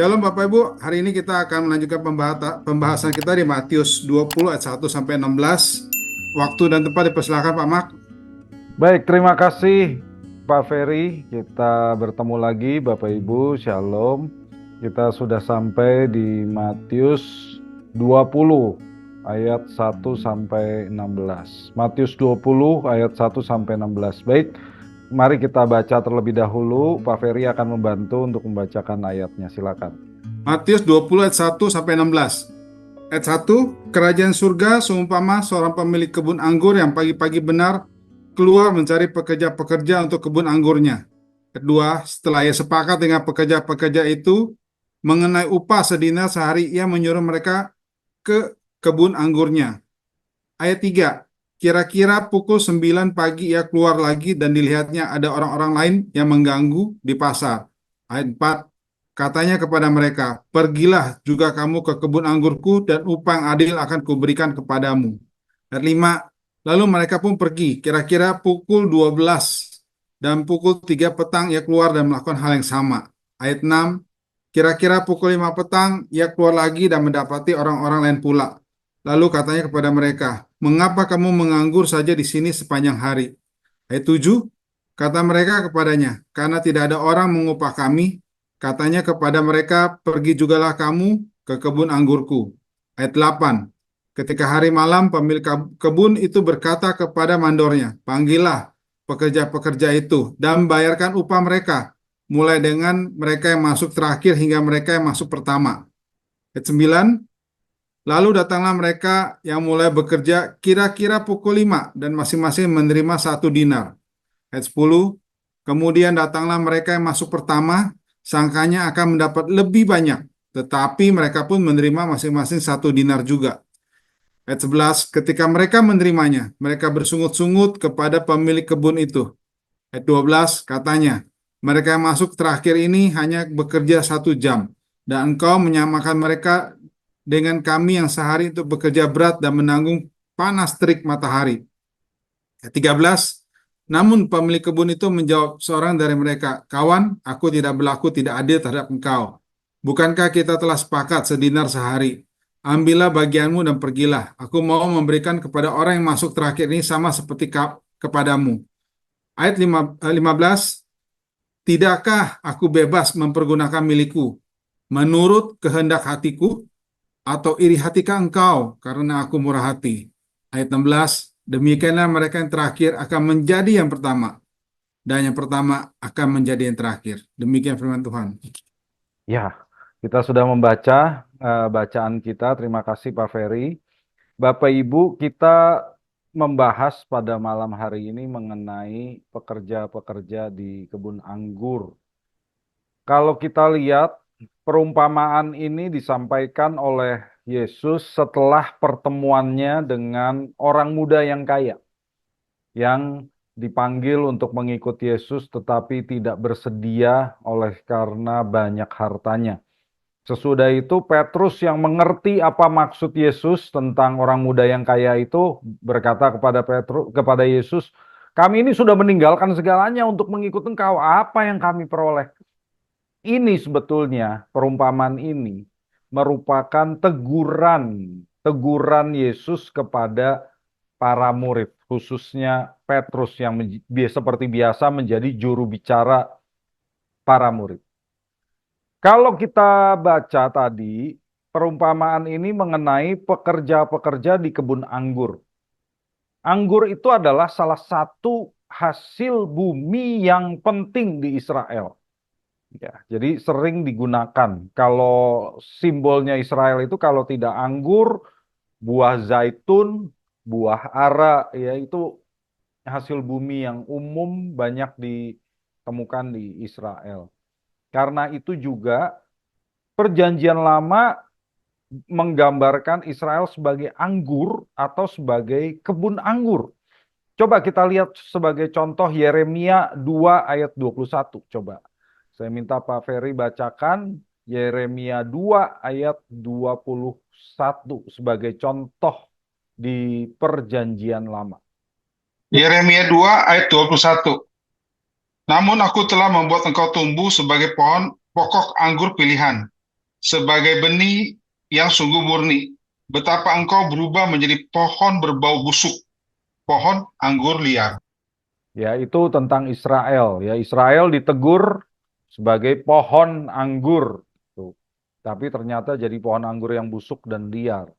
Shalom Bapak Ibu, hari ini kita akan melanjutkan pembahasan kita di Matius 20 ayat 1 sampai 16. Waktu dan tempat dipersilakan Pak Mak. Baik, terima kasih Pak Ferry. Kita bertemu lagi Bapak Ibu, Shalom. Kita sudah sampai di Matius 20 ayat 1 sampai 16. Matius 20 ayat 1 sampai 16. Baik, mari kita baca terlebih dahulu. Pak Ferry akan membantu untuk membacakan ayatnya. Silakan. Matius 20 ayat 1 sampai 16. Ayat 1, kerajaan surga seumpama seorang pemilik kebun anggur yang pagi-pagi benar keluar mencari pekerja-pekerja untuk kebun anggurnya. Kedua, setelah ia sepakat dengan pekerja-pekerja itu mengenai upah sedinar sehari, ia menyuruh mereka ke kebun anggurnya. Ayat 3, kira-kira pukul 9 pagi ia keluar lagi dan dilihatnya ada orang-orang lain yang mengganggu di pasar. Ayat 4, katanya kepada mereka, pergilah juga kamu ke kebun anggurku dan upah yang adil akan kuberikan kepadamu. Ayat 5, lalu mereka pun pergi, kira-kira pukul 12 dan pukul 3 petang ia keluar dan melakukan hal yang sama. Ayat 6, kira-kira pukul 5 petang ia keluar lagi dan mendapati orang-orang lain pula. Lalu katanya kepada mereka, mengapa kamu menganggur saja di sini sepanjang hari? Ayat 7, kata mereka kepadanya, karena tidak ada orang mengupah kami. Katanya kepada mereka, pergi jugalah kamu ke kebun anggurku. Ayat 8, ketika hari malam pemilik kebun itu berkata kepada mandornya, panggillah pekerja-pekerja itu dan bayarkan upah mereka, mulai dengan mereka yang masuk terakhir hingga mereka yang masuk pertama. Ayat 9, lalu datanglah mereka yang mulai bekerja kira-kira pukul 5 dan masing-masing menerima 1 dinar. Ayat 10, kemudian datanglah mereka yang masuk pertama, sangkanya akan mendapat lebih banyak, tetapi mereka pun menerima masing-masing 1 dinar juga. Ayat 11, ketika mereka menerimanya, mereka bersungut-sungut kepada pemilik kebun itu. Ayat 12, katanya, mereka yang masuk terakhir ini hanya bekerja 1 jam, dan engkau menyamakan mereka dengan kami yang sehari untuk bekerja berat dan menanggung panas terik matahari. Ayat 13, namun pemilik kebun itu menjawab seorang dari mereka, kawan, aku tidak berlaku tidak adil terhadap engkau. Bukankah kita telah sepakat sedinar sehari? Ambillah bagianmu dan pergilah. Aku mau memberikan kepada orang yang masuk terakhir ini sama seperti kepadamu. Ayat 15, tidakkah aku bebas mempergunakan milikku menurut kehendak hatiku, atau iri hatikah engkau karena aku murah hati? Ayat 16, demikianlah mereka yang terakhir akan menjadi yang pertama, dan yang pertama akan menjadi yang terakhir. Demikian firman Tuhan. Ya, kita sudah membaca bacaan kita. Terima kasih Pak Ferry. Bapak Ibu, kita membahas pada malam hari ini mengenai pekerja-pekerja di kebun anggur. Kalau kita lihat, perumpamaan ini disampaikan oleh Yesus setelah pertemuannya dengan orang muda yang kaya, yang dipanggil untuk mengikut Yesus tetapi tidak bersedia oleh karena banyak hartanya. Sesudah itu Petrus yang mengerti apa maksud Yesus tentang orang muda yang kaya itu berkata kepada Yesus, "Kami ini sudah meninggalkan segalanya untuk mengikut Engkau. Apa yang kami peroleh?" Ini sebetulnya perumpamaan ini merupakan teguran Yesus kepada para murid, khususnya Petrus yang seperti biasa menjadi juru bicara para murid. Kalau kita baca tadi, perumpamaan ini mengenai pekerja-pekerja di kebun anggur. Anggur itu adalah salah satu hasil bumi yang penting di Israel. Ya, jadi sering digunakan. Kalau simbolnya Israel itu kalau tidak anggur, buah zaitun, buah ara, ya itu hasil bumi yang umum banyak ditemukan di Israel. Karena itu juga Perjanjian Lama menggambarkan Israel sebagai anggur atau sebagai kebun anggur. Coba kita lihat sebagai contoh Yeremia 2 ayat 21. Coba. Saya minta Pak Ferry bacakan Yeremia 2 ayat 21 sebagai contoh di Perjanjian Lama. Yeremia 2 ayat 21. Namun aku telah membuat engkau tumbuh sebagai pohon pokok anggur pilihan, sebagai benih yang sungguh murni. Betapa engkau berubah menjadi pohon berbau busuk, pohon anggur liar. Ya, itu tentang Israel. Ya, Israel ditegur sebagai pohon anggur. Tuh. Tapi ternyata jadi pohon anggur yang busuk dan liar.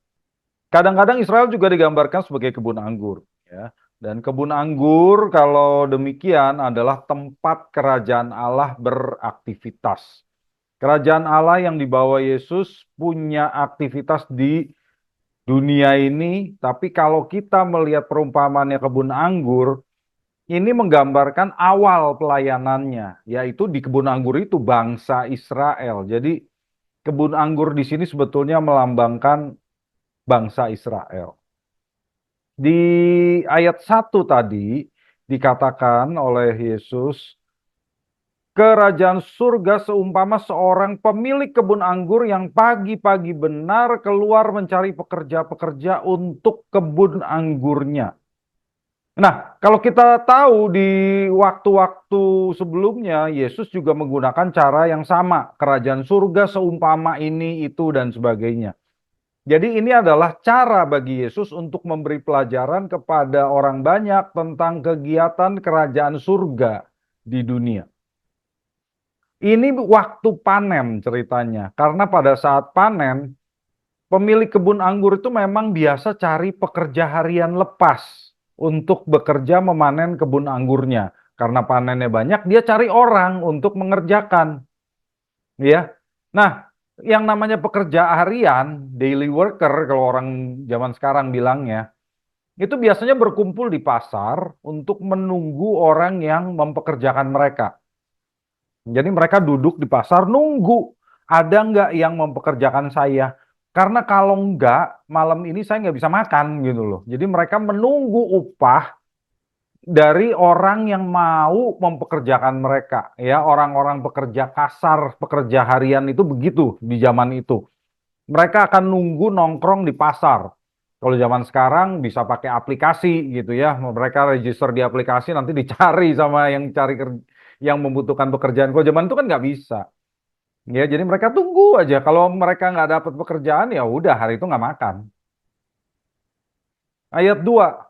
Kadang-kadang Israel juga digambarkan sebagai kebun anggur. Ya. Dan kebun anggur kalau demikian adalah tempat kerajaan Allah beraktivitas. Kerajaan Allah yang dibawa Yesus punya aktivitas di dunia ini, tapi kalau kita melihat perumpamaannya kebun anggur, ini menggambarkan awal pelayanannya, yaitu di kebun anggur itu bangsa Israel. Jadi kebun anggur di sini sebetulnya melambangkan bangsa Israel. Di ayat 1 tadi dikatakan oleh Yesus, kerajaan surga seumpama seorang pemilik kebun anggur yang pagi-pagi benar keluar mencari pekerja-pekerja untuk kebun anggurnya. Nah, kalau kita tahu di waktu-waktu sebelumnya, Yesus juga menggunakan cara yang sama. Kerajaan surga seumpama ini, itu, dan sebagainya. Jadi ini adalah cara bagi Yesus untuk memberi pelajaran kepada orang banyak tentang kegiatan kerajaan surga di dunia. Ini waktu panen ceritanya. Karena pada saat panen, pemilik kebun anggur itu memang biasa cari pekerja harian lepas untuk bekerja memanen kebun anggurnya. Karena panennya banyak, dia cari orang untuk mengerjakan. Ya. Nah, yang namanya pekerja harian, daily worker, kalau orang zaman sekarang bilangnya, itu biasanya berkumpul di pasar untuk menunggu orang yang mempekerjakan mereka. Jadi mereka duduk di pasar nunggu, ada nggak yang mempekerjakan saya? Karena kalau nggak, malam ini saya nggak bisa makan gitu loh. Jadi mereka menunggu upah dari orang yang mau mempekerjakan mereka. Ya, orang-orang pekerja kasar, pekerja harian itu begitu di zaman itu. Mereka akan nunggu nongkrong di pasar. Kalau zaman sekarang bisa pakai aplikasi gitu ya. Mereka register di aplikasi nanti dicari sama yang yang membutuhkan pekerjaan. Kalau zaman itu kan nggak bisa. Ya, jadi mereka tunggu aja. Kalau mereka nggak dapat pekerjaan ya udah hari itu nggak makan. Ayat 2.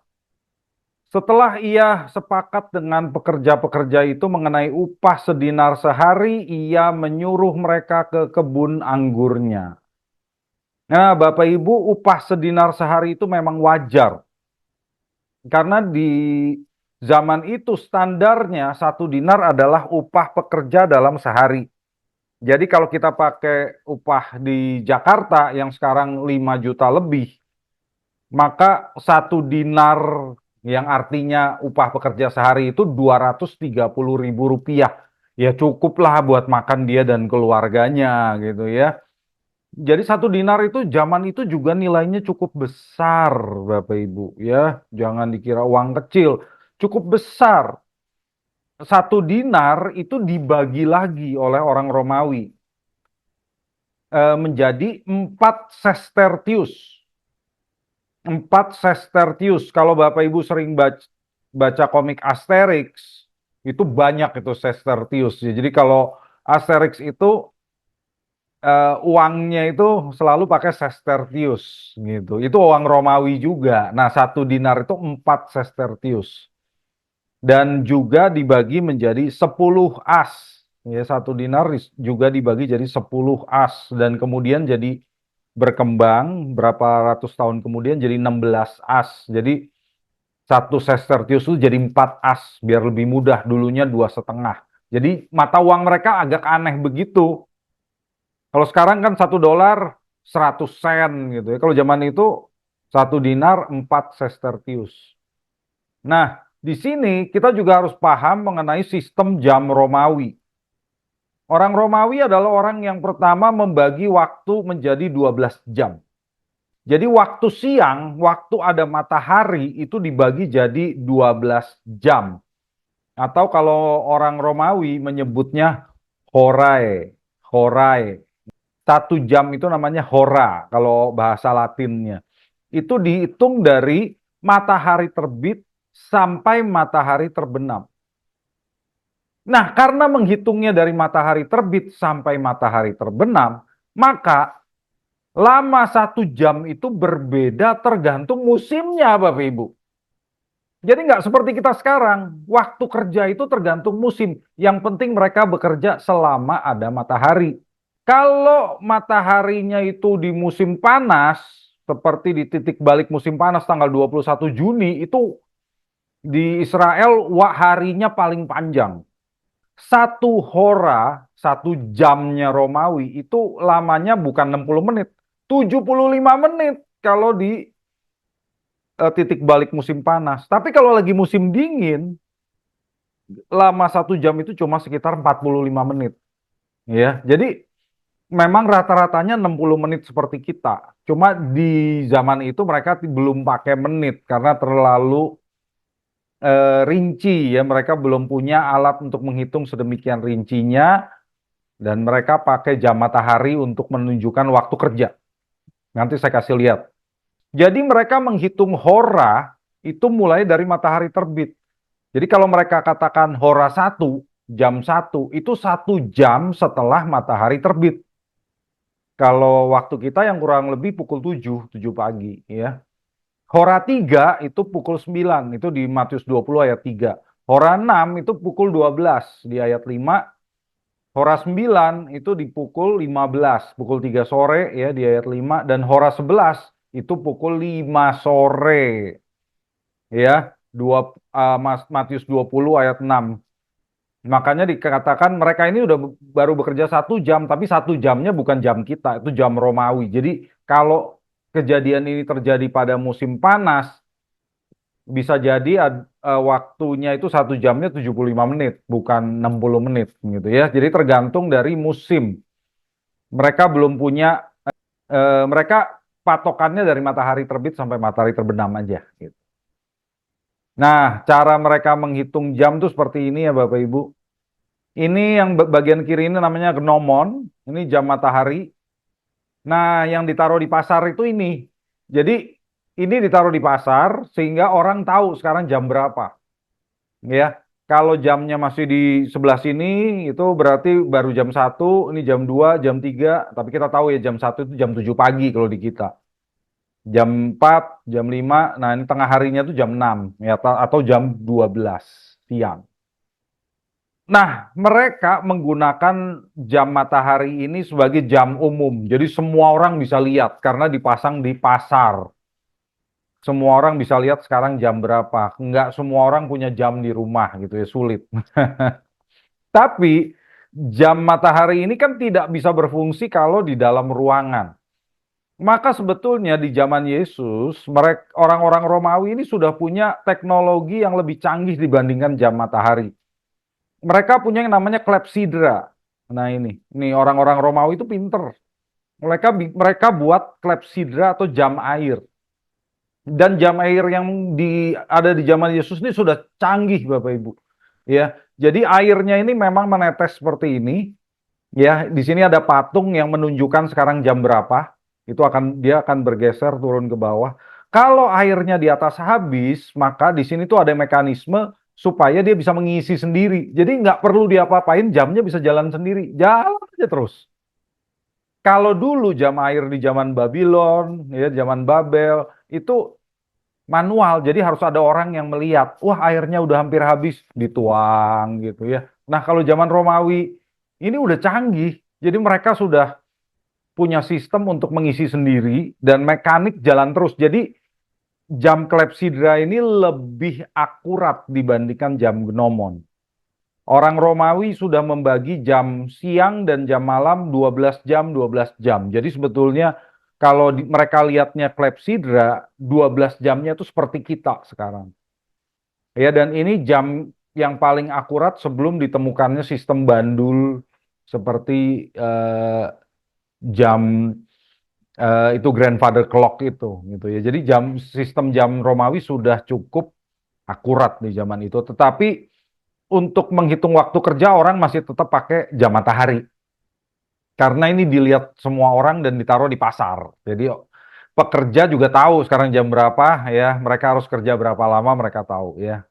Setelah ia sepakat dengan pekerja-pekerja itu mengenai upah sedinar sehari, ia menyuruh mereka ke kebun anggurnya. Nah, Bapak Ibu, upah sedinar sehari itu memang wajar. Karena di zaman itu standarnya 1 dinar adalah upah pekerja dalam sehari. Jadi kalau kita pakai upah di Jakarta yang sekarang 5 juta lebih, maka 1 dinar yang artinya upah pekerja sehari itu 230 ribu rupiah. Ya cukuplah buat makan dia dan keluarganya gitu ya. Jadi 1 dinar itu zaman itu juga nilainya cukup besar, Bapak Ibu ya. Jangan dikira uang kecil, cukup besar. 1 dinar itu dibagi lagi oleh orang Romawi menjadi 4 sestertius. 4 sestertius. Kalau Bapak Ibu sering baca komik Asterix, itu banyak itu sestertius. Jadi kalau Asterix itu uangnya itu selalu pakai sestertius gitu. Itu uang Romawi juga. Nah, 1 dinar itu 4 sestertius. Dan juga dibagi menjadi 10 as. Ya, 1 dinar juga dibagi jadi 10 as. Dan kemudian jadi berkembang berapa ratus tahun kemudian jadi 16 as. Jadi 1 sestertius itu jadi 4 as. Biar lebih mudah, dulunya 2,5. Jadi mata uang mereka agak aneh begitu. Kalau sekarang kan $1 100 sen gitu ya. Kalau zaman itu 1 dinar 4 sestertius. Nah, di sini kita juga harus paham mengenai sistem jam Romawi. Orang Romawi adalah orang yang pertama membagi waktu menjadi 12 jam. Jadi waktu siang, waktu ada matahari itu dibagi jadi 12 jam. Atau kalau orang Romawi menyebutnya horae. Horae. 1 jam itu namanya hora kalau bahasa Latinnya. Itu dihitung dari matahari terbit sampai matahari terbenam. Nah, karena menghitungnya dari matahari terbit sampai matahari terbenam, Maka lama 1 jam itu berbeda tergantung musimnya, Bapak Ibu. Jadi nggak seperti kita sekarang. Waktu kerja itu tergantung musim. Yang penting mereka bekerja selama ada matahari. Kalau mataharinya itu di musim panas, seperti di titik balik musim panas tanggal 21 Juni, itu di Israel harinya paling panjang. 1 hora, 1 jamnya Romawi, itu lamanya bukan 60 menit, 75 menit kalau di titik balik musim panas. Tapi kalau lagi musim dingin, lama 1 jam itu cuma sekitar 45 menit. Ya, jadi memang rata-ratanya 60 menit seperti kita. Cuma di zaman itu mereka belum pakai menit karena terlalu rinci ya. Mereka belum punya alat untuk menghitung sedemikian rincinya dan mereka pakai jam matahari untuk menunjukkan waktu kerja. Nanti saya kasih lihat. Jadi mereka menghitung hora itu mulai dari matahari terbit. Jadi kalau mereka katakan hora 1, jam 1, itu 1 jam setelah matahari terbit. Kalau waktu kita yang kurang lebih pukul 7, 7 pagi ya. Hora 3 itu pukul 9, itu di Matius 20 ayat 3. Hora 6 itu pukul 12 di ayat 5. Hora 9 itu di pukul 15, pukul 3 sore ya di ayat 5. Dan hora 11 itu pukul 5 sore ya. Matius 20 ayat 6. Makanya dikatakan mereka ini udah baru bekerja 1 jam, tapi 1 jamnya bukan jam kita, itu jam Romawi. Jadi kalau kejadian ini terjadi pada musim panas, bisa jadi waktunya itu 1 jamnya 75 menit, bukan 60 menit gitu ya. Jadi tergantung dari musim. Mereka belum punya, mereka patokannya dari matahari terbit sampai matahari terbenam aja. Gitu. Nah, cara mereka menghitung jam tuh seperti ini ya Bapak Ibu. Ini yang bagian kiri ini namanya gnomon, ini jam matahari. Nah, yang ditaruh di pasar itu ini. Jadi ini ditaruh di pasar sehingga orang tahu sekarang jam berapa. Ya, kalau jamnya masih di sebelah sini itu berarti baru jam 1, ini jam 2, jam 3. Tapi kita tahu ya jam 1 itu jam 7 pagi kalau di kita. Jam 4, jam 5, nah ini tengah harinya itu jam 6 ya, atau jam 12 siang. Nah, mereka menggunakan jam matahari ini sebagai jam umum. Jadi semua orang bisa lihat karena dipasang di pasar. Semua orang bisa lihat sekarang jam berapa. Enggak semua orang punya jam di rumah gitu ya, sulit. Tapi jam matahari ini kan tidak bisa berfungsi kalau di dalam ruangan. Maka sebetulnya di zaman Yesus, orang-orang Romawi ini sudah punya teknologi yang lebih canggih dibandingkan jam matahari. Mereka punya yang namanya klepsidra. Nah ini orang-orang Romawi itu pinter. Mereka buat klepsidra atau jam air. Dan jam air yang ada di zaman Yesus ini sudah canggih Bapak Ibu. Ya, jadi airnya ini memang menetes seperti ini. Ya, di sini ada patung yang menunjukkan sekarang jam berapa. Dia akan bergeser turun ke bawah. Kalau airnya di atas habis, maka di sini tuh ada mekanisme supaya dia bisa mengisi sendiri. Jadi nggak perlu diapa-apain, jamnya bisa jalan sendiri. Jalan aja terus. Kalau dulu jam air di zaman Babylon, ya zaman Babel, itu manual. Jadi harus ada orang yang melihat, wah airnya udah hampir habis, dituang gitu ya. Nah kalau zaman Romawi, ini udah canggih. Jadi mereka sudah punya sistem untuk mengisi sendiri dan mekanik jalan terus. Jadi jam klepsidra ini lebih akurat dibandingkan jam gnomon. Orang Romawi sudah membagi jam siang dan jam malam 12 jam, 12 jam. Jadi sebetulnya kalau mereka lihatnya klepsidra, 12 jamnya itu seperti kita sekarang. Ya, dan ini jam yang paling akurat sebelum ditemukannya sistem bandul seperti jam itu grandfather clock itu gitu ya. Jadi sistem jam Romawi sudah cukup akurat di zaman itu. Tetapi untuk menghitung waktu kerja orang masih tetap pakai jam matahari. Karena ini dilihat semua orang dan ditaruh di pasar. Jadi pekerja juga tahu sekarang jam berapa ya, mereka harus kerja berapa lama mereka tahu ya.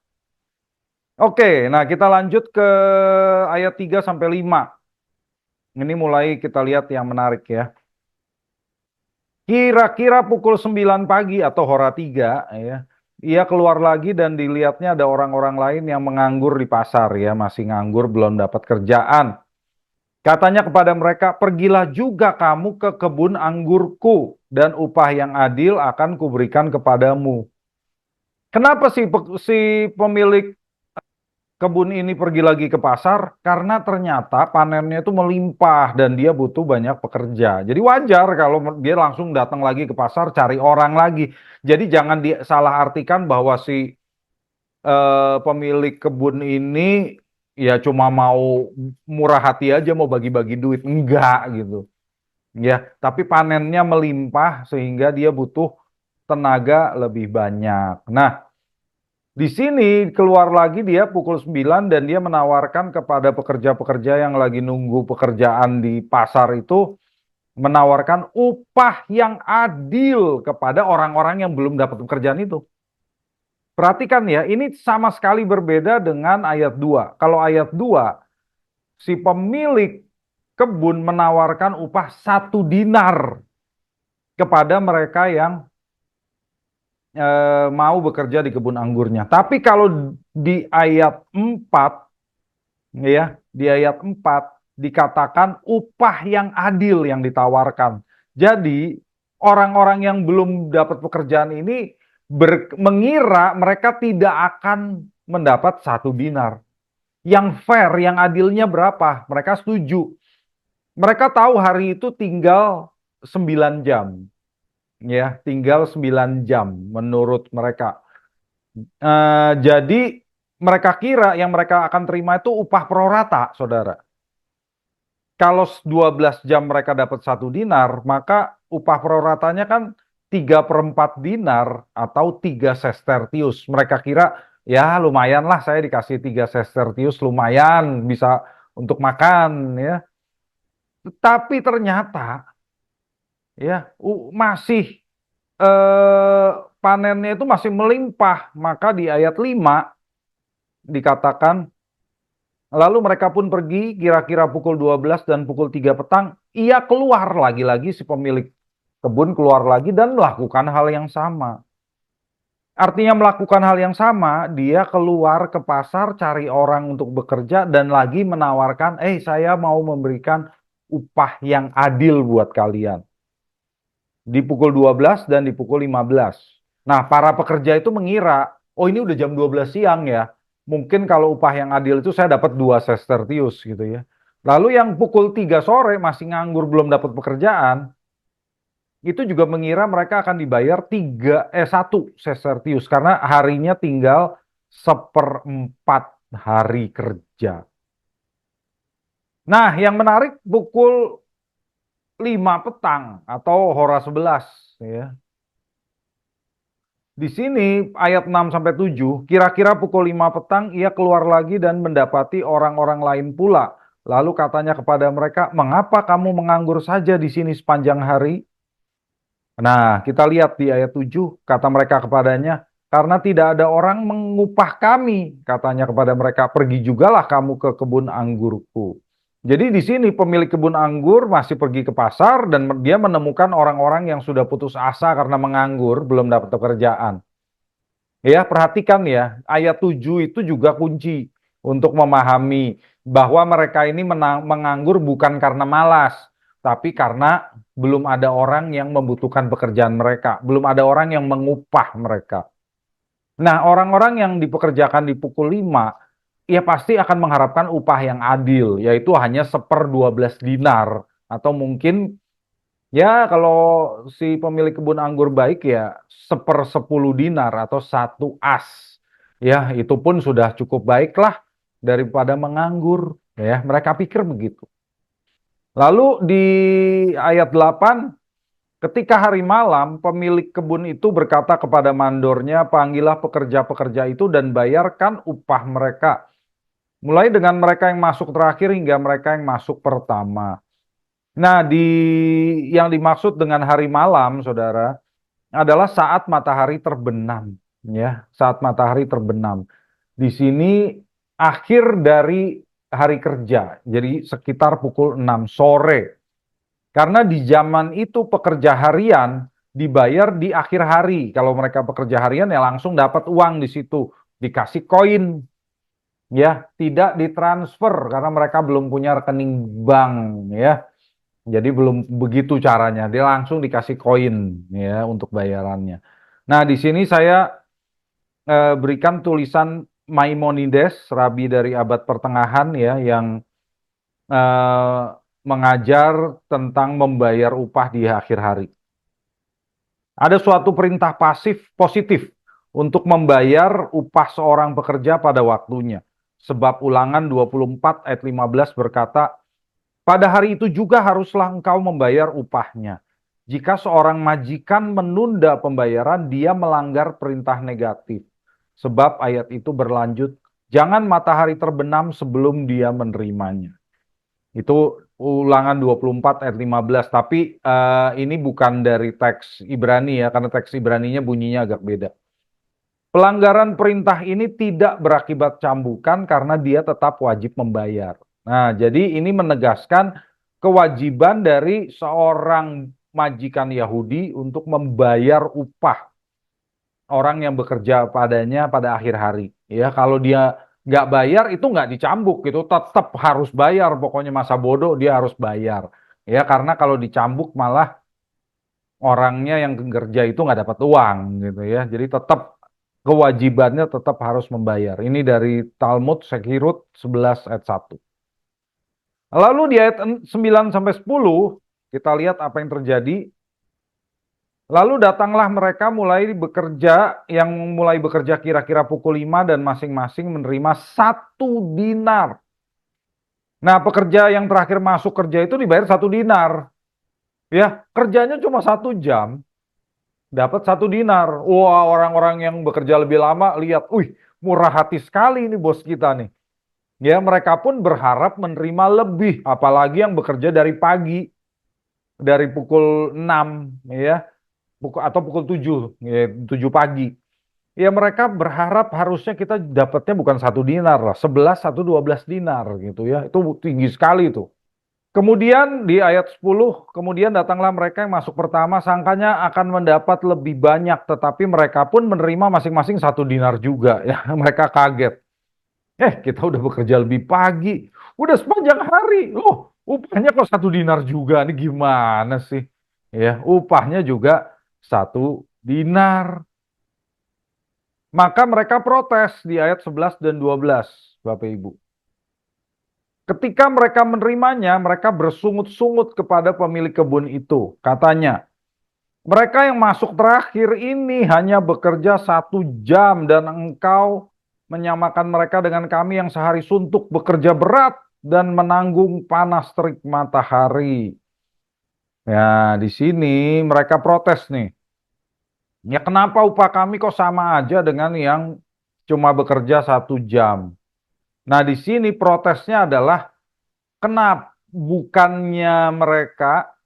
Oke, nah kita lanjut ke ayat 3 sampai 5. Ini mulai kita lihat yang menarik ya. Kira-kira pukul 9 pagi atau hora 3 ya. Ia keluar lagi dan dilihatnya ada orang-orang lain yang menganggur di pasar ya, masih nganggur belum dapat kerjaan. Katanya kepada mereka, "Pergilah juga kamu ke kebun anggurku dan upah yang adil akan kuberikan kepadamu." Kenapa si pemilik kebun ini pergi lagi ke pasar? Karena ternyata panennya itu melimpah dan dia butuh banyak pekerja. Jadi wajar kalau dia langsung datang lagi ke pasar cari orang lagi. Jadi jangan disalah artikan bahwa si pemilik kebun ini ya cuma mau murah hati aja, mau bagi-bagi duit. Enggak gitu. Ya, tapi panennya melimpah sehingga dia butuh tenaga lebih banyak. Nah, di sini keluar lagi dia pukul 9 dan dia menawarkan kepada pekerja-pekerja yang lagi nunggu pekerjaan di pasar itu, menawarkan upah yang adil kepada orang-orang yang belum dapat pekerjaan itu. Perhatikan ya, ini sama sekali berbeda dengan ayat 2. Kalau ayat 2, si pemilik kebun menawarkan upah 1 dinar kepada mereka yang mau bekerja di kebun anggurnya. Tapi kalau di ayat 4 ya, di ayat 4 dikatakan upah yang adil yang ditawarkan. Jadi orang-orang yang belum dapat pekerjaan ini mengira mereka tidak akan mendapat 1 dinar. Yang fair, yang adilnya berapa? Mereka setuju. Mereka tahu hari itu tinggal 9 jam. Ya, tinggal 9 jam menurut mereka. Jadi mereka kira yang mereka akan terima itu upah prorata, saudara. Kalau 12 jam mereka dapat 1 dinar, maka upah proratanya kan 3/4 dinar atau 3 sestertius. Mereka kira ya lumayan lah, saya dikasih 3 sestertius, lumayan bisa untuk makan ya. Tapi ternyata ya masih panennya itu masih melimpah. Maka di ayat 5 dikatakan, lalu mereka pun pergi kira-kira pukul 12 dan pukul 3 petang. Ia keluar lagi-lagi, si pemilik kebun keluar lagi dan melakukan hal yang sama. Artinya melakukan hal yang sama, dia keluar ke pasar cari orang untuk bekerja dan lagi menawarkan, saya mau memberikan upah yang adil buat kalian. Di pukul 12 dan di pukul 15. Nah, para pekerja itu mengira, oh ini udah jam 12 siang ya. Mungkin kalau upah yang adil itu saya dapat 2 sestertius gitu ya. Lalu yang pukul 3 sore masih nganggur belum dapat pekerjaan, itu juga mengira mereka akan dibayar 1 sestertius karena harinya tinggal 1/4 hari kerja. Nah, yang menarik pukul 5 petang atau hora 11 ya. Di sini ayat 6 sampai 7, kira-kira pukul 5 petang ia keluar lagi dan mendapati orang-orang lain pula. Lalu katanya kepada mereka, "Mengapa kamu menganggur saja di sini sepanjang hari?" Nah, kita lihat di ayat 7, kata mereka kepadanya, "Karena tidak ada orang mengupah kami." Katanya kepada mereka, "Pergi jugalah kamu ke kebun anggurku." Jadi di sini pemilik kebun anggur masih pergi ke pasar dan dia menemukan orang-orang yang sudah putus asa karena menganggur, belum dapat pekerjaan. Ya, perhatikan ya, ayat 7 itu juga kunci untuk memahami bahwa mereka ini menganggur bukan karena malas, tapi karena belum ada orang yang membutuhkan pekerjaan mereka, belum ada orang yang mengupah mereka. Nah, orang-orang yang dipekerjakan di pukul 5, ya pasti akan mengharapkan upah yang adil, yaitu hanya 1/12 dinar, atau mungkin ya kalau si pemilik kebun anggur baik ya 1/10 dinar atau 1 as. Ya, itu pun sudah cukup baik lah daripada menganggur. Ya, mereka pikir begitu. Lalu di ayat 8, ketika hari malam, pemilik kebun itu berkata kepada mandornya, "Panggillah pekerja-pekerja itu dan bayarkan upah mereka. Mulai dengan mereka yang masuk terakhir hingga mereka yang masuk pertama." Nah, yang dimaksud dengan hari malam, saudara, adalah saat matahari terbenam. Ya, saat matahari terbenam. Di sini akhir dari hari kerja, jadi sekitar pukul 6 sore. Karena di zaman itu pekerja harian dibayar di akhir hari. Kalau mereka pekerja harian ya langsung dapat uang di situ, dikasih koin, ya, tidak ditransfer karena mereka belum punya rekening bank, ya. Jadi belum begitu caranya, dia langsung dikasih koin, ya, untuk bayarannya. Nah, di sini saya berikan tulisan Maimonides, rabi dari abad pertengahan, ya, yang eh, mengajar tentang membayar upah di akhir hari. Ada suatu perintah positif untuk membayar upah seorang pekerja pada waktunya. Sebab Ulangan 24 ayat 15 berkata, pada hari itu juga haruslah engkau membayar upahnya. Jika seorang majikan menunda pembayaran, dia melanggar perintah negatif. Sebab ayat itu berlanjut, jangan matahari terbenam sebelum dia menerimanya. Itu Ulangan 24 ayat 15. Tapi ini bukan dari teks Ibrani, ya, karena teks Ibraninya bunyinya agak beda. Pelanggaran perintah ini tidak berakibat cambukan karena dia tetap wajib membayar. Nah, jadi ini menegaskan kewajiban dari seorang majikan Yahudi untuk membayar upah orang yang bekerja padanya pada akhir hari. Ya, kalau dia nggak bayar itu nggak dicambuk, gitu, tetap harus bayar. Pokoknya masa bodoh dia harus bayar. Ya, karena kalau dicambuk malah orangnya yang kerja itu nggak dapat uang, gitu ya. Jadi tetap kewajibannya tetap harus membayar. Ini dari Talmud Sekirut 11 ayat 1. Lalu di ayat 9 sampai 10 kita lihat apa yang terjadi. Lalu datanglah mereka yang mulai bekerja kira-kira pukul 5 dan masing-masing menerima 1 dinar. Nah, pekerja yang terakhir masuk kerja itu dibayar 1 dinar. Ya, kerjanya cuma 1 jam, dapat 1 dinar. Wah, orang-orang yang bekerja lebih lama lihat, wih, murah hati sekali ini bos kita nih. Ya, mereka pun berharap menerima lebih, apalagi yang bekerja dari pagi, dari pukul 6, ya, atau pukul 7, ya, 7 pagi. Ya, mereka berharap harusnya kita dapatnya bukan 1 dinar lah, 11 atau 12 dinar gitu ya. Itu tinggi sekali itu. Kemudian di ayat 10, kemudian datanglah mereka yang masuk pertama, sangkanya akan mendapat lebih banyak, tetapi mereka pun menerima masing-masing 1 dinar juga. Ya, mereka kaget. Kita udah bekerja lebih pagi, udah sepanjang hari, loh, upahnya kok 1 dinar juga, ini gimana sih? Ya, upahnya juga 1 dinar. Maka mereka protes di ayat 11 dan 12, Bapak Ibu. Ketika mereka menerimanya, mereka bersungut-sungut kepada pemilik kebun itu. Katanya, mereka yang masuk terakhir ini hanya bekerja 1 jam dan engkau menyamakan mereka dengan kami yang sehari suntuk bekerja berat dan menanggung panas terik matahari. Ya, di sini mereka protes nih. Ya, kenapa upah kami kok sama aja dengan yang cuma bekerja 1 jam? Nah, di sini protesnya adalah kenapa bukannya mereka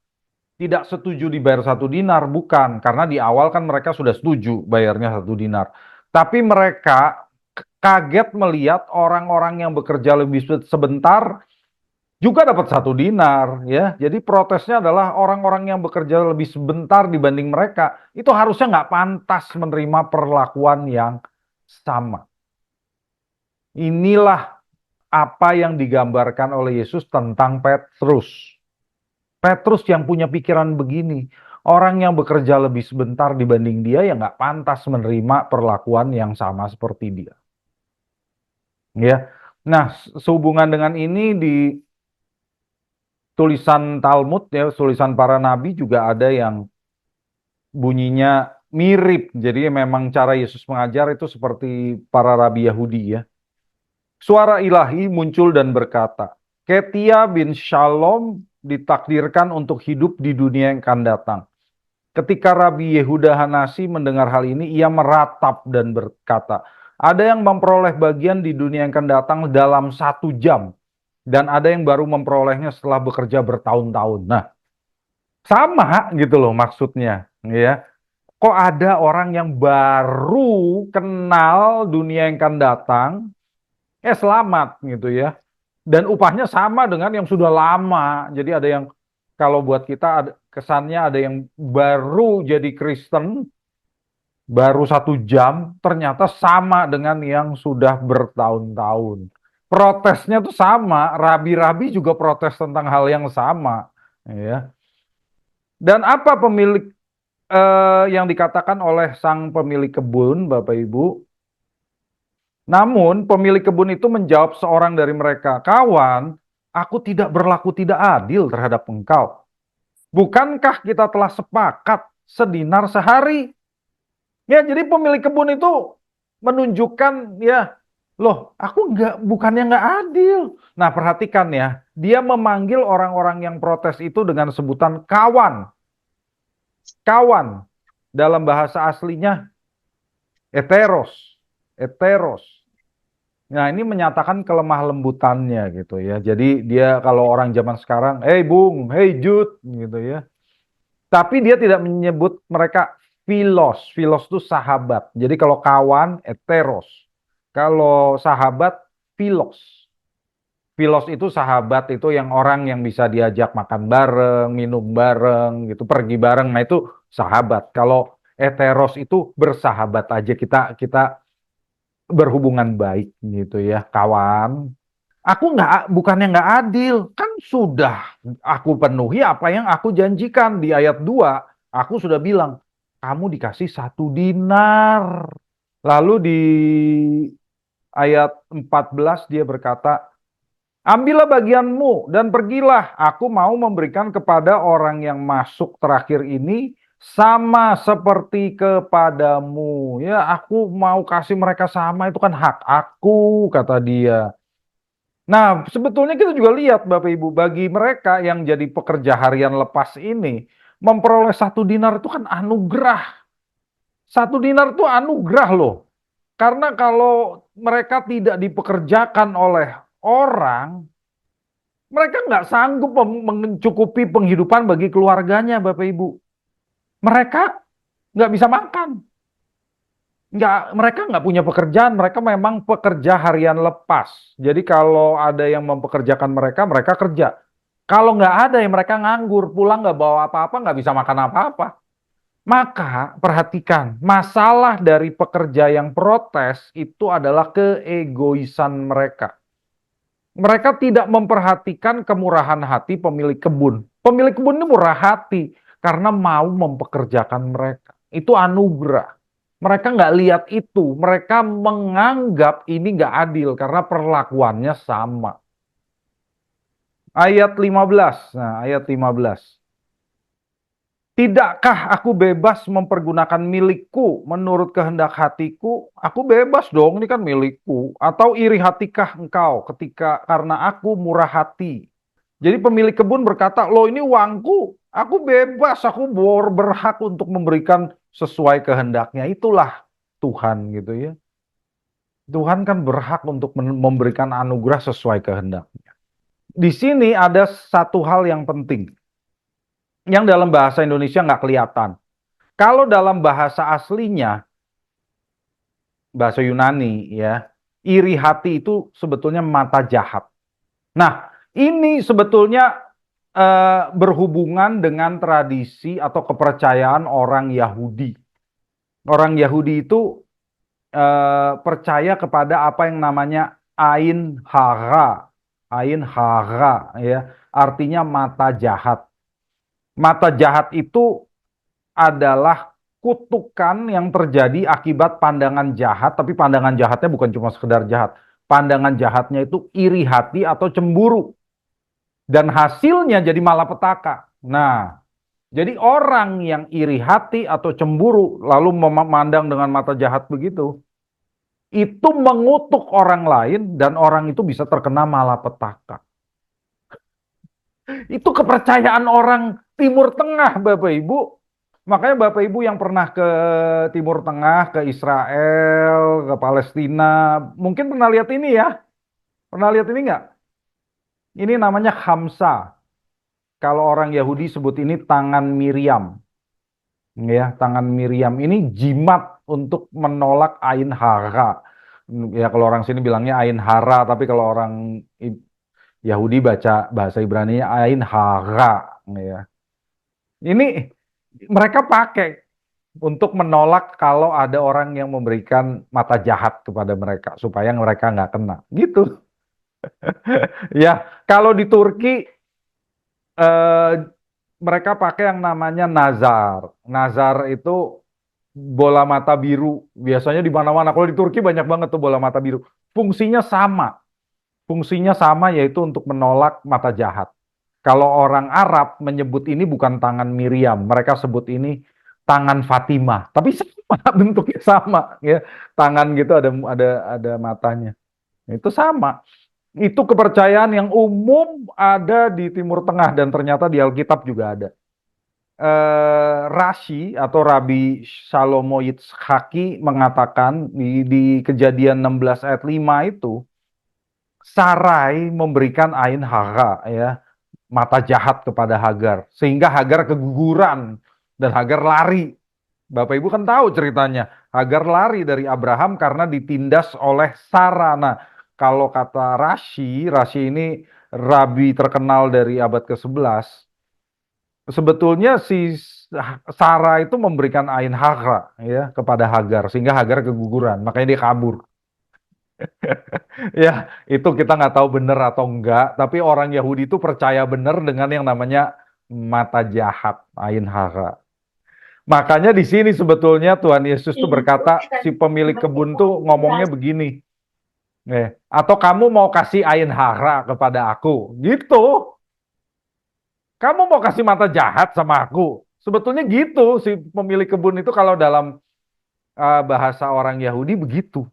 tidak setuju dibayar 1 dinar, bukan. Karena di awal kan mereka sudah setuju bayarnya 1 dinar. Tapi mereka kaget melihat orang-orang yang bekerja lebih sebentar juga dapat 1 dinar, ya. Jadi protesnya adalah orang-orang yang bekerja lebih sebentar dibanding mereka itu harusnya nggak pantas menerima perlakuan yang sama. Inilah apa yang digambarkan oleh Yesus tentang Petrus. Petrus yang punya pikiran begini, orang yang bekerja lebih sebentar dibanding dia ya nggak pantas menerima perlakuan yang sama seperti dia. Ya, nah, sehubungan dengan ini di tulisan Talmud, ya, tulisan para nabi juga ada yang bunyinya mirip. Jadi memang cara Yesus mengajar itu seperti para rabi Yahudi, ya. Suara ilahi muncul dan berkata, Ketia bin Shalom ditakdirkan untuk hidup di dunia yang akan datang. Ketika Rabi Yehuda Hanasi mendengar hal ini, ia meratap dan berkata, ada yang memperoleh bagian di dunia yang akan datang dalam 1 jam. Dan ada yang baru memperolehnya setelah bekerja bertahun-tahun. Nah, sama gitu loh maksudnya. Ya. Kok ada orang yang baru kenal dunia yang akan datang, selamat gitu ya. Dan upahnya sama dengan yang sudah lama. Jadi ada yang, kalau buat kita kesannya ada yang baru jadi Kristen, baru 1 jam, ternyata sama dengan yang sudah bertahun-tahun. Protesnya tuh sama, rabi-rabi juga protes tentang hal yang sama. Ya. Dan apa yang dikatakan oleh sang pemilik kebun, Bapak Ibu? Namun pemilik kebun itu menjawab seorang dari mereka, "Kawan, aku tidak berlaku tidak adil terhadap engkau. Bukankah kita telah sepakat sedinar sehari?" Ya, jadi pemilik kebun itu menunjukkan, ya, loh, aku bukannya nggak adil. Nah, perhatikan ya, dia memanggil orang-orang yang protes itu dengan sebutan kawan. Kawan, dalam bahasa aslinya heteros, heteros. Nah, ini menyatakan kelemah lembutannya gitu ya. Jadi dia kalau orang zaman sekarang, "Hey Bung, hey Jud," gitu ya. Tapi dia tidak menyebut mereka philos. Philos itu sahabat. Jadi kalau kawan, heteros. Kalau sahabat, philos. Philos itu sahabat, itu yang orang yang bisa diajak makan bareng, minum bareng, gitu, pergi bareng. Nah, itu sahabat. Kalau heteros itu bersahabat aja, kita kita berhubungan baik gitu ya, kawan. Aku bukannya nggak adil, kan sudah aku penuhi apa yang aku janjikan di ayat 2. Aku sudah bilang, kamu dikasih 1 dinar. Lalu di ayat 14 dia berkata, "Ambillah bagianmu dan pergilah. Aku mau memberikan kepada orang yang masuk terakhir ini sama seperti kepadamu." Ya, aku mau kasih mereka sama, itu kan hak aku, kata dia. Nah, sebetulnya kita juga lihat Bapak Ibu, bagi mereka yang jadi pekerja harian lepas ini, memperoleh 1 dinar itu kan anugerah. 1 dinar itu anugerah loh. Karena kalau mereka tidak dipekerjakan oleh orang, mereka nggak sanggup mencukupi penghidupan bagi keluarganya, Bapak Ibu. Mereka nggak bisa makan. Mereka nggak punya pekerjaan, mereka memang pekerja harian lepas. Jadi kalau ada yang mempekerjakan mereka, mereka kerja. Kalau nggak ada yang mereka nganggur, pulang nggak bawa apa-apa, nggak bisa makan apa-apa. Maka perhatikan, masalah dari pekerja yang protes itu adalah keegoisan mereka. Mereka tidak memperhatikan kemurahan hati pemilik kebun. Pemilik kebun ini murah hati karena mau mempekerjakan mereka. Itu anugerah. Mereka nggak lihat itu. Mereka menganggap ini nggak adil karena perlakuannya sama. Ayat 15. Nah, ayat 15. "Tidakkah aku bebas mempergunakan milikku menurut kehendak hatiku?" Aku bebas dong, ini kan milikku. "Atau iri hatikah engkau karena aku murah hati?" Jadi pemilik kebun berkata, "Loh, ini uangku, aku bebas, aku berhak untuk memberikan sesuai kehendaknya." Itulah Tuhan gitu ya. Tuhan kan berhak untuk memberikan anugerah sesuai kehendaknya. Di sini ada satu hal yang penting, yang dalam bahasa Indonesia nggak kelihatan. Kalau dalam bahasa aslinya, bahasa Yunani ya, iri hati itu sebetulnya mata jahat. Nah, ini sebetulnya berhubungan dengan tradisi atau kepercayaan orang Yahudi. Orang Yahudi itu percaya kepada apa yang namanya Ain Hara. Ain Hara ya, artinya mata jahat. Mata jahat itu adalah kutukan yang terjadi akibat pandangan jahat, tapi pandangan jahatnya bukan cuma sekedar jahat. Pandangan jahatnya itu iri hati atau cemburu. Dan hasilnya jadi malapetaka. Nah, jadi orang yang iri hati atau cemburu lalu memandang dengan mata jahat begitu, itu mengutuk orang lain dan orang itu bisa terkena malapetaka. Itu kepercayaan orang Timur Tengah, Bapak Ibu. Makanya Bapak Ibu yang pernah ke Timur Tengah, ke Israel, ke Palestina, mungkin pernah lihat ini ya. Pernah lihat ini nggak? Ini namanya Khamsa. Kalau orang Yahudi sebut ini tangan Miriam. Ya, tangan Miriam ini jimat untuk menolak ain hara. Ya, kalau orang sini bilangnya ain hara, tapi kalau orang Yahudi baca bahasa Ibrani Ain Hara, ya. Ini mereka pakai untuk menolak kalau ada orang yang memberikan mata jahat kepada mereka supaya mereka nggak kena, gitu. Ya, kalau di Turki eh, mereka pakai yang namanya nazar. Nazar itu bola mata biru. Biasanya di mana-mana. Kalau di Turki banyak banget tuh bola mata biru. Fungsinya sama. Fungsinya sama yaitu untuk menolak mata jahat. Kalau orang Arab menyebut ini bukan tangan Miriam, mereka sebut ini tangan Fatimah. Tapi sama, bentuknya sama, ya. Tangan gitu ada matanya. Itu sama. Itu kepercayaan yang umum ada di Timur Tengah dan ternyata di Alkitab juga ada. Rashi atau Rabi Shalomo Yitzhaki mengatakan di Kejadian 16 ayat 5 itu Sarai memberikan Ain Hara, ya, mata jahat kepada Hagar sehingga Hagar keguguran dan Hagar lari. Bapak Ibu kan tahu ceritanya. Hagar lari dari Abraham karena ditindas oleh Sara. Nah, kalau kata Rashi, Rashi ini rabi terkenal dari abad ke-11. Sebetulnya si Sara itu memberikan Ain Hara, ya, kepada Hagar sehingga Hagar keguguran, makanya dia kabur. Ya, itu kita nggak tahu benar atau enggak, tapi orang Yahudi itu percaya benar dengan yang namanya mata jahat, Ain Hara. Makanya di sini sebetulnya Tuhan Yesus tuh berkata, si pemilik kebun tuh ngomongnya begini, atau kamu mau kasih Ain Hara kepada aku, gitu. Kamu mau kasih mata jahat sama aku. Sebetulnya gitu si pemilik kebun itu kalau dalam bahasa orang Yahudi begitu.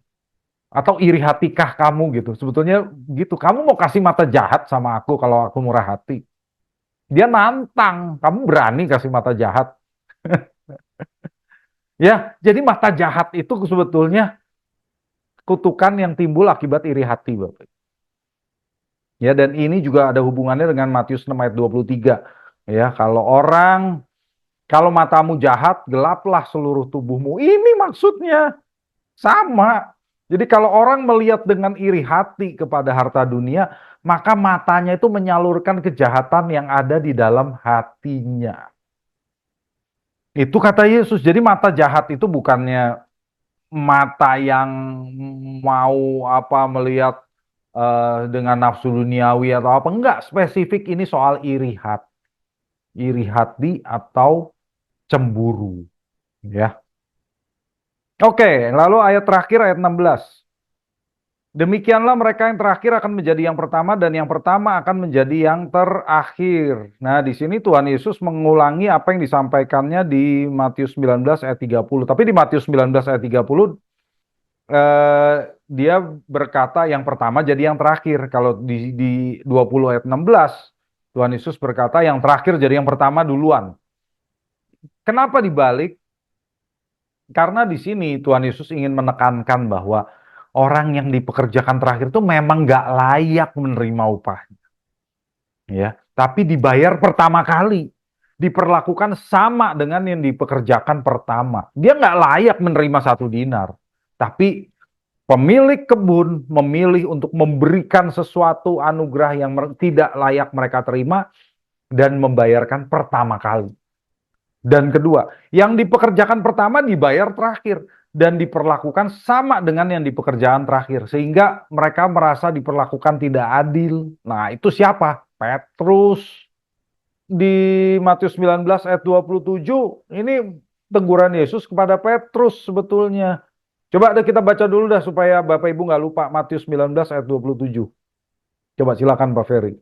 Atau iri hatikah kamu gitu. Sebetulnya gitu. Kamu mau kasih mata jahat sama aku kalau aku murah hati. Dia nantang. Kamu berani kasih mata jahat. Ya, jadi mata jahat itu sebetulnya kutukan yang timbul akibat iri hati, Bapak. Ya, dan ini juga ada hubungannya dengan Matius 6 ayat 23. Ya, kalau matamu jahat, gelaplah seluruh tubuhmu. Ini maksudnya sama. Jadi kalau orang melihat dengan iri hati kepada harta dunia, maka matanya itu menyalurkan kejahatan yang ada di dalam hatinya. Itu kata Yesus. Jadi mata jahat itu bukannya mata yang mau apa melihat dengan nafsu duniawi atau apa. Enggak, spesifik ini soal iri hati. Iri hati atau cemburu. Ya. Oke, lalu ayat terakhir, ayat 16. Demikianlah mereka yang terakhir akan menjadi yang pertama dan yang pertama akan menjadi yang terakhir. Nah, di sini Tuhan Yesus mengulangi apa yang disampaikannya di Matius 19 ayat 30. Tapi di Matius 19 ayat 30 dia berkata yang pertama jadi yang terakhir. Kalau di 20 ayat 16 Tuhan Yesus berkata yang terakhir jadi yang pertama duluan. Kenapa dibalik? Karena di sini Tuhan Yesus ingin menekankan bahwa orang yang dipekerjakan terakhir itu memang nggak layak menerima upahnya. Ya, tapi dibayar pertama kali. Diperlakukan sama dengan yang dipekerjakan pertama. Dia nggak layak menerima 1 dinar. Tapi pemilik kebun memilih untuk memberikan sesuatu anugerah yang tidak layak mereka terima dan membayarkan pertama kali. Dan kedua, yang dipekerjakan pertama dibayar terakhir dan diperlakukan sama dengan yang di pekerjaan terakhir sehingga mereka merasa diperlakukan tidak adil. Nah, itu siapa? Petrus. Di Matius 19 ayat 27 ini teguran Yesus kepada Petrus sebetulnya. Coba kita baca dulu dah supaya Bapak Ibu nggak lupa Matius 19 ayat 27. Coba silakan Pak Ferry.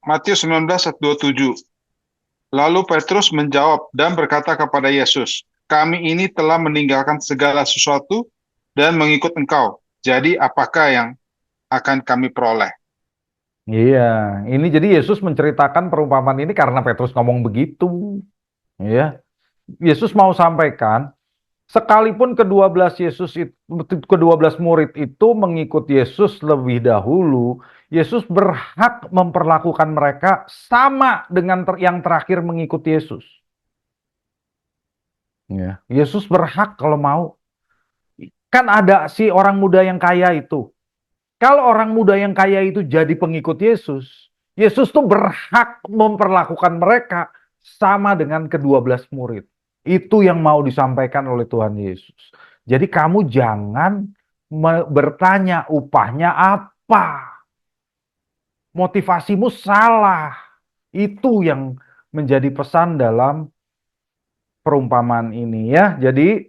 Matius 19 ayat 27. Lalu Petrus menjawab dan berkata kepada Yesus, kami ini telah meninggalkan segala sesuatu dan mengikut Engkau. Jadi apakah yang akan kami peroleh? Iya, ini jadi Yesus menceritakan perumpamaan ini karena Petrus ngomong begitu. Ya, Yesus mau sampaikan, sekalipun kedua belas murid itu mengikut Yesus lebih dahulu, Yesus berhak memperlakukan mereka sama dengan yang terakhir mengikut Yesus. Ya, Yesus berhak kalau mau. Kan ada si orang muda yang kaya itu. Kalau orang muda yang kaya itu jadi pengikut Yesus, Yesus tuh berhak memperlakukan mereka sama dengan ke-12 murid. Itu yang mau disampaikan oleh Tuhan Yesus. Jadi kamu jangan bertanya upahnya apa. Motivasimu salah. Itu yang menjadi pesan dalam perumpamaan ini ya. Jadi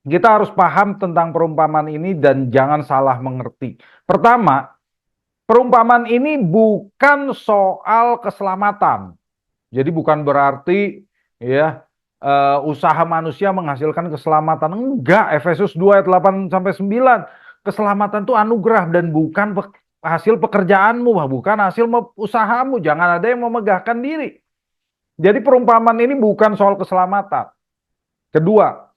kita harus paham tentang perumpamaan ini dan jangan salah mengerti. Pertama, perumpamaan ini bukan soal keselamatan. Jadi bukan berarti ya usaha manusia menghasilkan keselamatan. Enggak, Efesus 2 ayat 8 sampai 9. Keselamatan itu anugerah dan bukan hasil pekerjaanmu, bukan hasil usahamu. Jangan ada yang memegahkan diri. Jadi perumpamaan ini bukan soal keselamatan. Kedua,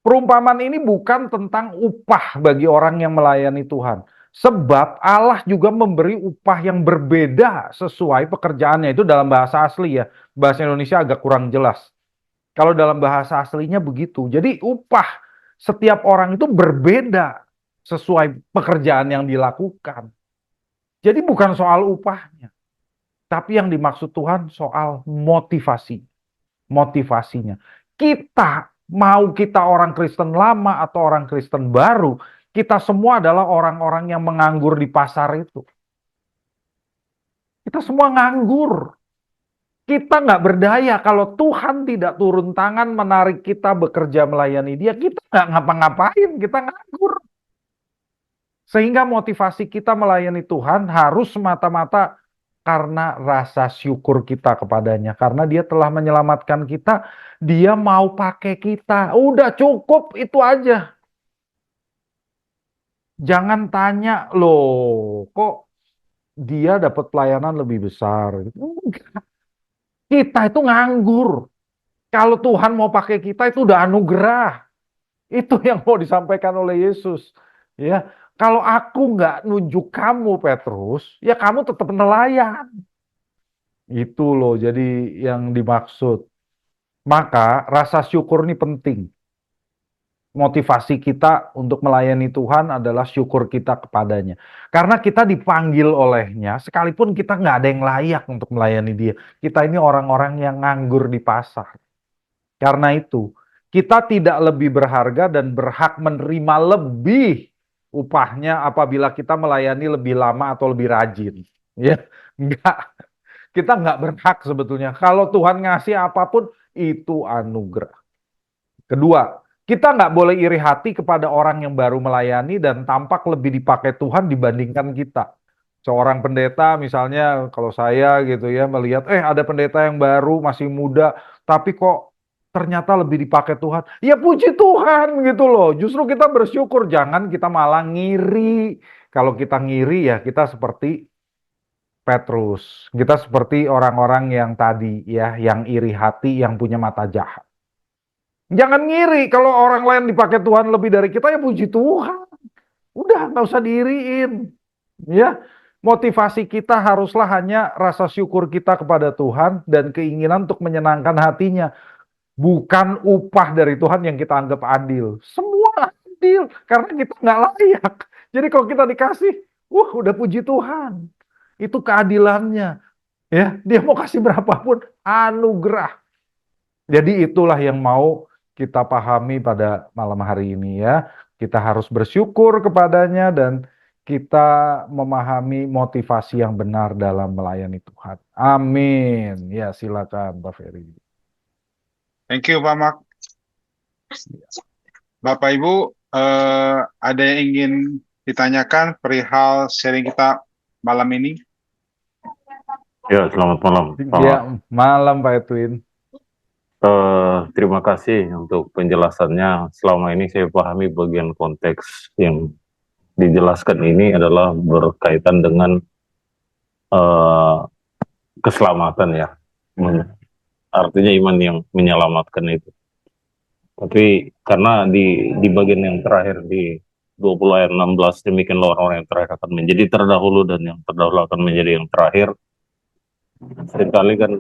perumpamaan ini bukan tentang upah bagi orang yang melayani Tuhan. Sebab Allah juga memberi upah yang berbeda sesuai pekerjaannya. Itu dalam bahasa asli ya. Bahasa Indonesia agak kurang jelas. Kalau dalam bahasa aslinya begitu. Jadi upah setiap orang itu berbeda sesuai pekerjaan yang dilakukan. Jadi bukan soal upahnya. Tapi yang dimaksud Tuhan soal motivasinya. Mau kita orang Kristen lama atau orang Kristen baru, kita semua adalah orang-orang yang menganggur di pasar itu. Kita semua nganggur. Kita nggak berdaya kalau Tuhan tidak turun tangan menarik kita bekerja melayani Dia. Kita nggak ngapa-ngapain, kita nganggur. Sehingga motivasi kita melayani Tuhan harus semata-mata karena rasa syukur kita kepadanya. Karena Dia telah menyelamatkan kita, Dia mau pakai kita. Udah cukup itu aja. Jangan tanya, loh kok dia dapat pelayanan lebih besar. Enggak. Kita itu nganggur. Kalau Tuhan mau pakai kita itu udah anugerah. Itu yang mau disampaikan oleh Yesus. Ya, kalau aku nggak nunjuk kamu Petrus, ya kamu tetap nelayan. Itu loh jadi yang dimaksud. Maka rasa syukur ini penting. Motivasi kita untuk melayani Tuhan adalah syukur kita kepadanya. Karena kita dipanggil olehnya, sekalipun kita nggak ada yang layak untuk melayani Dia. Kita ini orang-orang yang nganggur di pasar. Karena itu, kita tidak lebih berharga dan berhak menerima lebih upahnya apabila kita melayani lebih lama atau lebih rajin. Ya, enggak. Kita nggak berhak sebetulnya. Kalau Tuhan ngasih apapun, itu anugerah. Kedua, kita nggak boleh iri hati kepada orang yang baru melayani dan tampak lebih dipakai Tuhan dibandingkan kita. Seorang pendeta misalnya, kalau saya gitu ya, melihat, ada pendeta yang baru, masih muda, tapi kok ternyata lebih dipakai Tuhan. Ya puji Tuhan gitu loh. Justru kita bersyukur, jangan kita malah ngiri. Kalau kita ngiri ya kita seperti Petrus. Kita seperti orang-orang yang tadi ya, yang iri hati, yang punya mata jahat. Jangan ngiri kalau orang lain dipakai Tuhan lebih dari kita, ya puji Tuhan. Udah, nggak usah diiriin. Ya, motivasi kita haruslah hanya rasa syukur kita kepada Tuhan dan keinginan untuk menyenangkan hatinya. Bukan upah dari Tuhan yang kita anggap adil. Semua adil, karena kita nggak layak. Jadi kalau kita dikasih, udah puji Tuhan. Itu keadilannya. Ya, Dia mau kasih berapapun, anugerah. Jadi itulah yang mau kita pahami pada malam hari ini ya. Kita harus bersyukur kepadanya dan kita memahami motivasi yang benar dalam melayani Tuhan. Amin. Ya, silakan Pak Ferry. Thank you, Pak Mak. Bapak Ibu, ada yang ingin ditanyakan perihal sharing kita malam ini? Ya, selamat malam, Pak Ya, Mak. malam Pak Edwin. Terima kasih untuk penjelasannya. Selama ini saya pahami bagian konteks yang dijelaskan ini adalah berkaitan dengan keselamatan ya. Artinya iman yang menyelamatkan itu. Tapi karena di bagian yang terakhir di 20 ayat 16, demikianlah orang-orang yang terakhir akan menjadi terdahulu dan yang terdahulu akan menjadi yang terakhir. Seringkali kan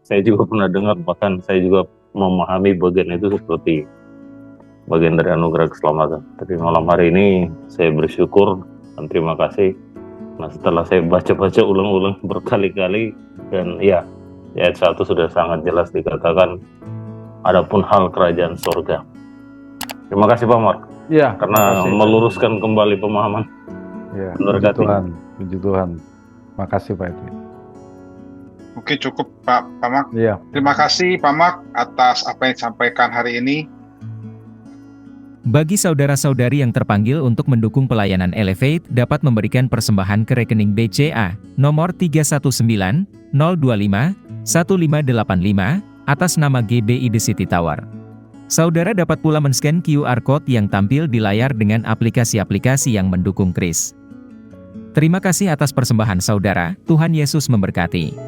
saya juga pernah dengar, bahkan saya juga memahami bagian itu seperti bagian dari anugerah keselamatan. Tapi malam hari ini saya bersyukur Dan terima kasih. Nah, setelah saya baca-baca ulang-ulang berkali-kali, dan ya, di ayat 1 sudah sangat jelas dikatakan, adapun hal kerajaan surga. Terima kasih Pak Mark, Ya, karena makasih. meluruskan kembali pemahaman. Ya, puji Memberkati. Tuhan, puji Tuhan. Makasih Pak Edwin. Oke, cukup Pak Mak. Iya, Terima kasih Pak Mak atas apa yang disampaikan hari ini. Bagi saudara-saudari yang terpanggil untuk mendukung pelayanan Elevate dapat memberikan persembahan ke rekening BCA nomor 319-025-1585 atas nama GBI The City Tower. Saudara dapat pula men-scan QR Code yang tampil di layar dengan aplikasi-aplikasi yang mendukung Kris. Terima kasih atas persembahan saudara, Tuhan Yesus memberkati.